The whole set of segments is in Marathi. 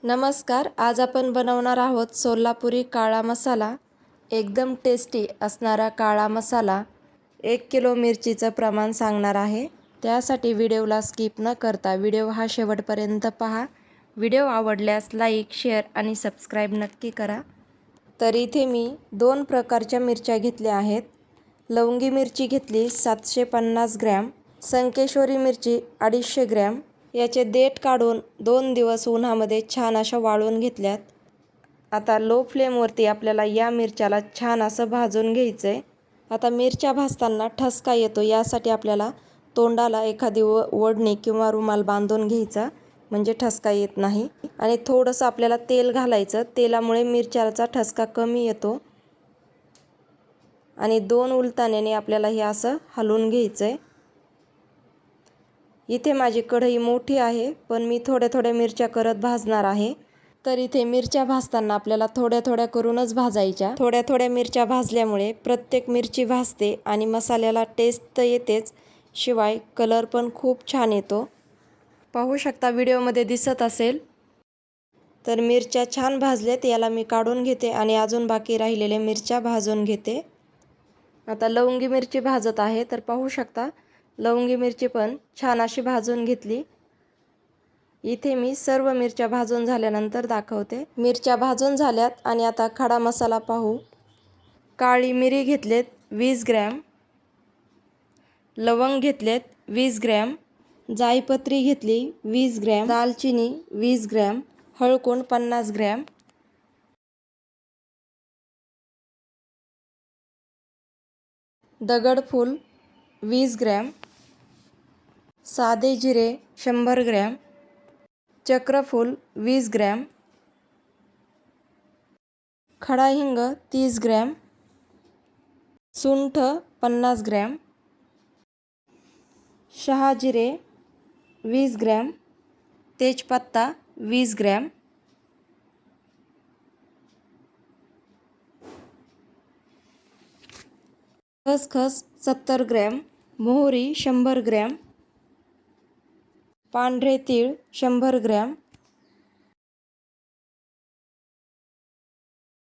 नमस्कार. आज आपण बनवणार आहोत सोलापुरी काळा मसाला. एकदम टेस्टी असणारा काळा मसाला. 1 किलो मिरचीचं प्रमाण सांगणार आहे. त्यासाठी व्हिडिओला स्किप न करता व्हिडिओ हा शेवटपर्यंत पहा. व्हिडिओ आवडल्यास लाईक, शेअर आणि सबस्क्राईब नक्की करा. तर इथे मी 2 प्रकारच्या मिरच्या घेतल्या आहेत. लवंगी मिरची घेतली 750 ग्रॅम, संकेश्वरी मिरची 250 ग्रॅम. याचे देठ काढून 2 दिवस उन्हामध्ये छान अशा वाळून घेतल्यात. आता लो फ्लेमवरती आपल्याला या मिरच्याला छान असं भाजून घ्यायचं आहे. आता मिरच्या भाजताना ठसका येतो, यासाठी आपल्याला तोंडाला एखादी ओढणी किंवा रुमाल बांधून घ्यायचा, म्हणजे ठसका येत नाही. आणि थोडंसं आपल्याला तेल घालायचं, तेलामुळे मिरच्याचा ठसका कमी येतो. आणि 2 उलटाण्याने आपल्याला हे असं हलवून घ्यायचं आहे. इथे माझी कढई मोठी आहे, पण मी थोड्या थोड्या मिरच्या करत भाजणार आहे. तर इथे मिरच्या भाजताना आपल्याला थोड्या थोड्या करूनच भाजायच्या. थोड्या थोड्या मिरच्या भाजल्यामुळे प्रत्येक मिरची भाजते आणि मसाल्याला टेस्ट तर येतेच, शिवाय कलर पण खूप छान येतो. पाहू शकता, व्हिडिओमध्ये दिसत असेल. तर मिरच्या छान भाजल्यात, याला मी काढून घेते आणि अजून बाकी राहिलेल्या मिरच्या भाजून घेते. आता लवंगी मिरची भाजत आहे, तर पाहू शकता लवंगी मिरची पण छान अशी भाजून घेतली. इथे मी सर्व मिरच्या भाजून झाल्यानंतर दाखवते. मिरच्या भाजून झाल्यात आणि आता खडा मसाला पाहू. काळी मिरी घेतलेत 20 ग्रॅम, लवंग घेतलेत 20 ग्रॅम, जायपत्री घेतली 20 ग्रॅम, दालचिनी 20 ग्रॅम, हळकुंड 50 ग्रॅम, दगडफूल 20 ग्रॅम, साधे जिरे 100 ग्रॅम, चक्रफूल 20 ग्रॅम, खडा हिंग 30 ग्रॅम, सुंठ 50 ग्रॅम, शहाजिरे 20 ग्रॅम, तेजपत्ता 20 ग्रॅम, खसखस 70 ग्रॅम, मोहरी 100 ग्रॅम, पांढरे तीळ 100 ग्रॅम.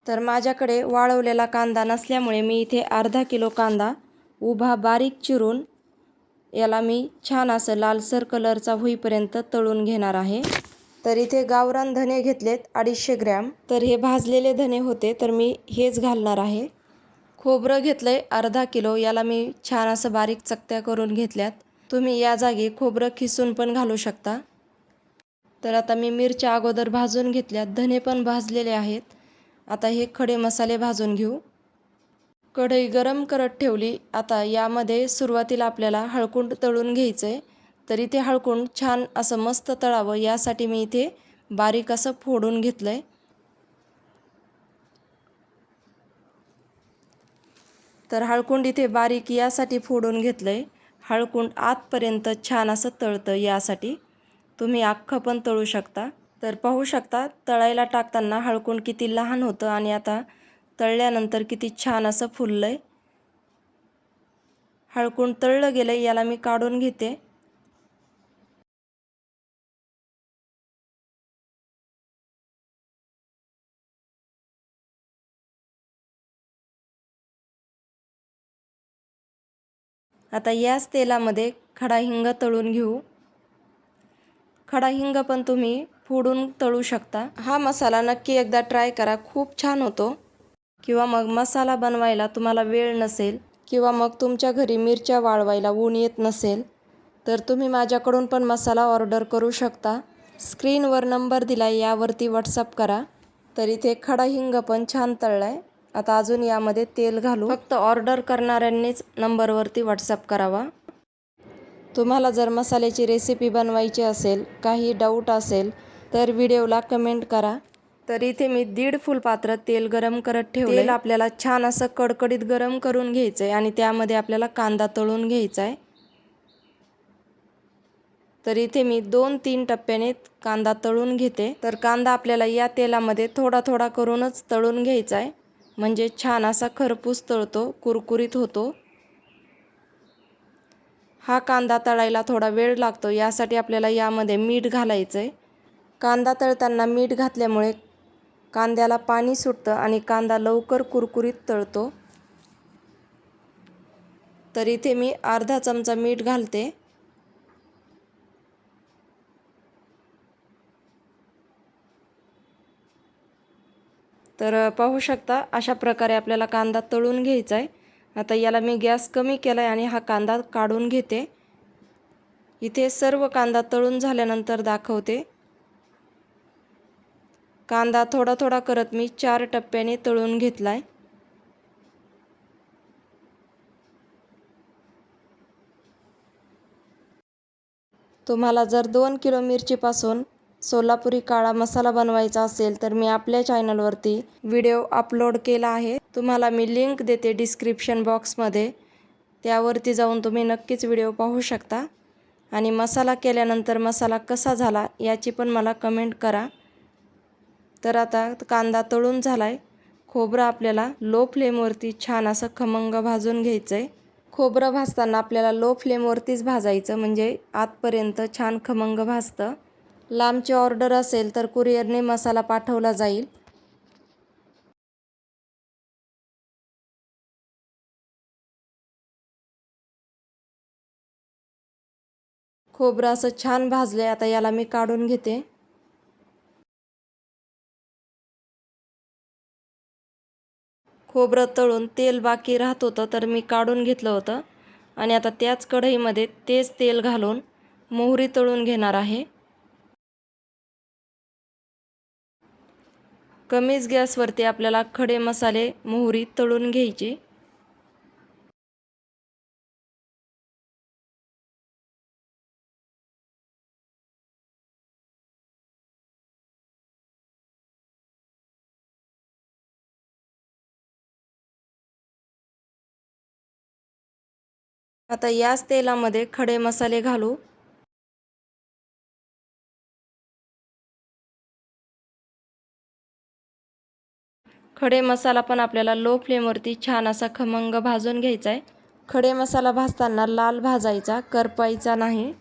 तर माझ्याकडे वाळवलेला कांदा नसल्यामुळे मी इथे अर्धा किलो कांदा उभा बारीक चिरून याला मी छान असं लालसर कलरचा होईपर्यंत तळून घेणार आहे. तर इथे गावरान धने घेतलेत 250 ग्रॅम. तर हे भाजलेले धने होते, तर मी हेच घालणार आहे. खोबरं घेतलंय अर्धा किलो, याला मी छान असं बारीक चकत्या करून घेतल्यात. तुम्ही या जागी खोबरं खिसून पण घालू शकता. तर आता मी मिरच्या अगोदर भाजून घेतल्यात, धने पण भाजलेले आहेत. आता हे खडे मसाले भाजून घेऊ. कढई गरम करत ठेवली. आता यामध्ये सुरुवातीला आपल्याला हळकुंड तळून घ्यायचं आहे. तर इथे हळकुंड छान असं मस्त तळावं, यासाठी मी इथे बारीक असं फोडून घेतलं आहे. तर हळकुंड इथे बारीक यासाठी फोडून घेतलं आहे. हळकुंड आतपर्यंत छान असं तळतं, यासाठी. तुम्ही अख्खं पण तळू शकता. तर पाहू शकता तळायला टाकताना हळकुंड किती लहान होतं आणि आता तळल्यानंतर किती छान असं फुललं आहे. हळकुंड तळलं गेलं, याला मी काढून घेते. आता याच तेलामध्ये खडा हिंग तळून घेऊ. खडा हिंग पण तुम्ही फोडून तळू शकता. हा मसाला नक्की एकदा ट्राय करा, खूप छान होतो. किंवा मग मसाला बनवायला तुम्हाला वेळ नसेल किंवा मग तुमच्या घरी मिरच्या वाळवायला ऊन येत नसेल, तर तुम्ही माझ्याकडून पण मसाला ऑर्डर करू शकता. स्क्रीनवर नंबर दिला, यावरती व्हॉट्सअप करा. तर इथे खडा हिंग पण छान तळलाय. आता अजून यामध्ये तेल घालू. फक्त ऑर्डर करणाऱ्यांनीच नंबरवरती व्हॉट्सअप करावा. तुम्हाला जर मसाल्याची रेसिपी बनवायची असेल, काही डाऊट असेल, तर व्हिडिओला कमेंट करा. तर इथे मी 1.5 फुलपात्र तेल गरम करत ठेवले. तेल आपल्याला छान असं कडकडीत गरम करून घ्यायचं आहे आणि त्यामध्ये आपल्याला कांदा तळून घ्यायचा आहे. तर इथे मी 2-3 टप्प्याने कांदा तळून घेते. तर कांदा आपल्याला या तेलामध्ये थोडा थोडा करूनच तळून घ्यायचा आहे, म्हणजे छान असा खरपूस तळतो, कुरकुरीत होतो. हा कांदा तळायला थोडा वेळ लागतो, यासाठी आपल्याला यामध्ये मीठ घालायचं आहे. कांदा तळताना मीठ घातल्यामुळे कांद्याला पाणी सुटतं आणि कांदा लवकर कुरकुरीत तळतो. तर इथे मी अर्धा चमचा मीठ घालते. तर पाहू शकता अशा प्रकारे आपल्याला कांदा तळून घ्यायचा आहे. आता याला मी गॅस कमी केला आहे आणि हा कांदा काढून घेते. इथे सर्व कांदा तळून झाल्यानंतर दाखवते. कांदा थोडा थोडा करत मी 4 टप्प्याने तळून घेतला आहे. तुम्हाला जर 2 किलो मिरचीपासून सोलापुरी काळा मसाला बनवायचा असेल तर मी आपल्या चॅनलवरती व्हिडिओ अपलोड केला आहे. तुम्हाला मी लिंक देते डिस्क्रिप्शन बॉक्समध्ये. त्यावरती जाऊन तुम्ही नक्कीच व्हिडिओ पाहू शकता. आणि मसाला केल्यानंतर मसाला कसा झाला याची पण मला कमेंट करा. तर आता कांदा तळून झाला आहे. खोबरं आपल्याला लो फ्लेमवरती छान असं खमंग भाजून घ्यायचं आहे. खोबरं भाजताना आपल्याला लो फ्लेमवरतीच भाजायचं, म्हणजे आतपर्यंत छान खमंग भाजतं. लांबची ऑर्डर असेल तर कुरिअरने मसाला पाठवला जाईल. खोबरं असं छान भाजले. आता याला मी काढून घेते. खोबरं तळून तेल बाकी राहत होतं तर मी काढून घेतलं होतं. आणि आता त्याच कढईमध्ये तेच तेल घालून मोहरी तळून घेणार आहे. कमीच गॅसवरती आपल्याला खडे मसाले मोहरी तळून घ्यायची. आता याच तेलामध्ये खडे मसाले घालू. खडे मसाला पण आपल्याला लो फ्लेमवरती छान असा खमंग भाजून घ्यायचा आहे. खडे मसाला भाजताना लाल भाजायचा, करपायचा नाही.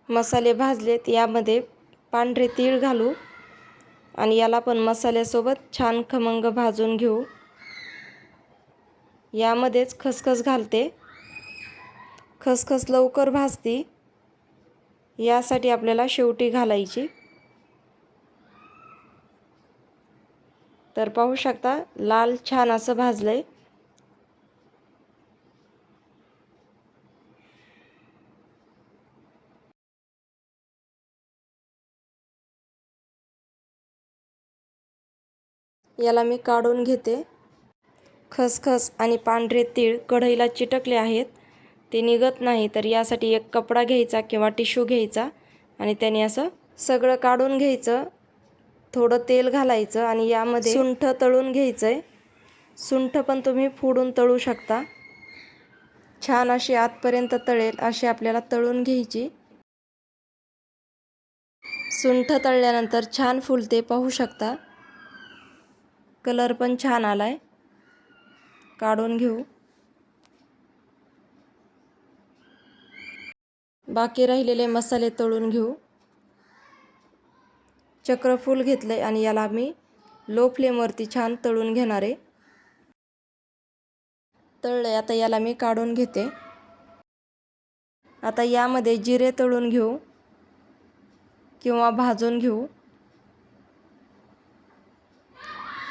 मसाले भाजलेत, यामध्ये पांढरे तीळ घालू आणि याला पण मसाल्यासोबत छान खमंग भाजून घेऊ. यामध्येच खसखस घालते. खसखस लवकर भाजती, यासाठी आपल्याला शेवटी घालायची. तर पाहू शकता लाल छान असं भाजलंय. याला मी काढून घेते. खसखस आणि पांढरे तीळ कढईला चिटकले आहेत, ते निघत नाही. तर यासाठी एक कपडा घ्यायचा किंवा टिश्यू घ्यायचा आणि त्याने असं सगळं काढून घ्यायचं. थोडं तेल घालायचं आणि यामध्ये सुंठ तळून घ्यायचं आहे. सुंठ पण तुम्ही फोडून तळू शकता. छान अशी आतपर्यंत तळेल अशी आपल्याला तळून घ्यायची. सुंठ तळल्यानंतर छान फुलते, पाहू शकता. कलर पण छान आलाय. काढून घेऊ. बाकी राहिलेले मसाले तळून घेऊ. चक्रफूल घेतले आणि याला मी लो फ्लेमवरती छान तळून घेणार आहे. तळले, आता याला मी काढून घेते. आता यामध्ये जिरे तळून घेऊ किंवा भाजून घेऊ.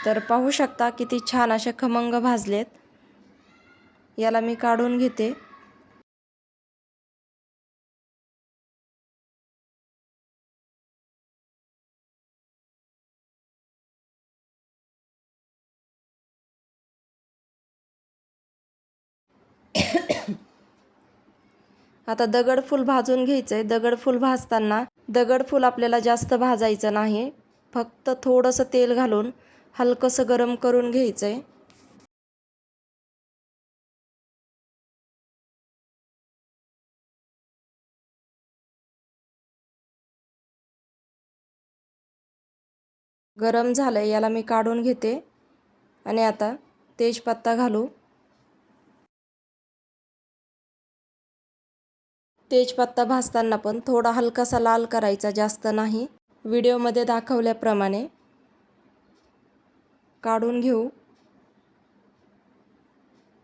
तर पाहू शकता किती छान असे खमंग भाजलेत. याला मी काढून घेते. आता दगडफूल भाजून घ्यायचंय. दगडफूल भाजताना दगडफूल आपल्याला जास्त भाजायचं नाही, फक्त थोडंसं तेल घालून हलकंसं गरम करून घ्यायचंय. गरम झालं याला मी काढून घेते आणि आता तेजपत्ता घालू. तेजपत्ता भाजताना पण थोडा हलकासा लाल करायचा, जास्त नाही. व्हिडिओमध्ये दाखवल्याप्रमाणे काढून घेऊ.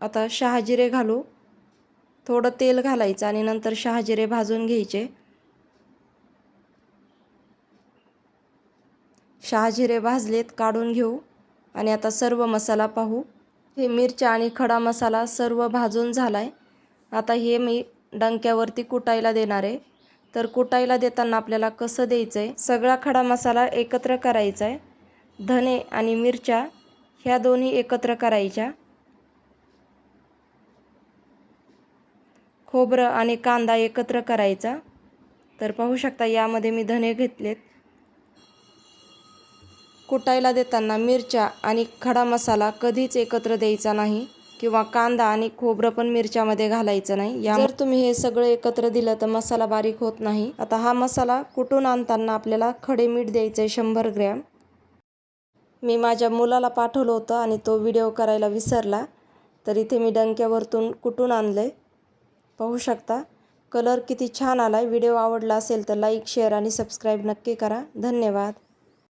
आता शहाजिरे घालू. थोडं तेल घालायचं आणि नंतर शहाजिरे भाजून घ्यायचे. शहाजिरे भाजलेत, काढून घेऊ. आणि आता सर्व मसाला पाहू. हे मिरच्या आणि खडा मसाला सर्व भाजून झालाय. आता हे मी डंक्यावरती कुटायला देणार आहे. तर कुटायला देताना आपल्याला कसं द्यायचं आहे, सगळा खडा मसाला एकत्र करायचा आहे. धने आणि मिरच्या ह्या दोन्ही एकत्र करायच्या. खोबरं आणि कांदा एकत्र करायचा. तर पाहू शकता यामध्ये मी धने घेतलेत. कुटायला देताना मिरच्या आणि खडा मसाला कधीच एकत्र द्यायचा नाही किंवा कांदा आणि खोबरं पण मिरच्यामध्ये घालायचं नाही. जर तुम्ही हे सगळं एकत्र दिलं तर मसाला बारीक होत नाही. आता हा मसाला कुटून आणताना आपल्याला खडे मीठ द्यायचं आहे 100 ग्रॅम. मी माझ्या मुलाला पाठवलं होतं आणि तो व्हिडिओ करायला विसरला, तर इथे मी डंक्यावरतून कुटून आणलं. पाहू शकता कलर किती छान आला आहे. व्हिडिओ आवडला असेल तर लाईक, शेअर आणि सबस्क्राईब नक्की करा. धन्यवाद.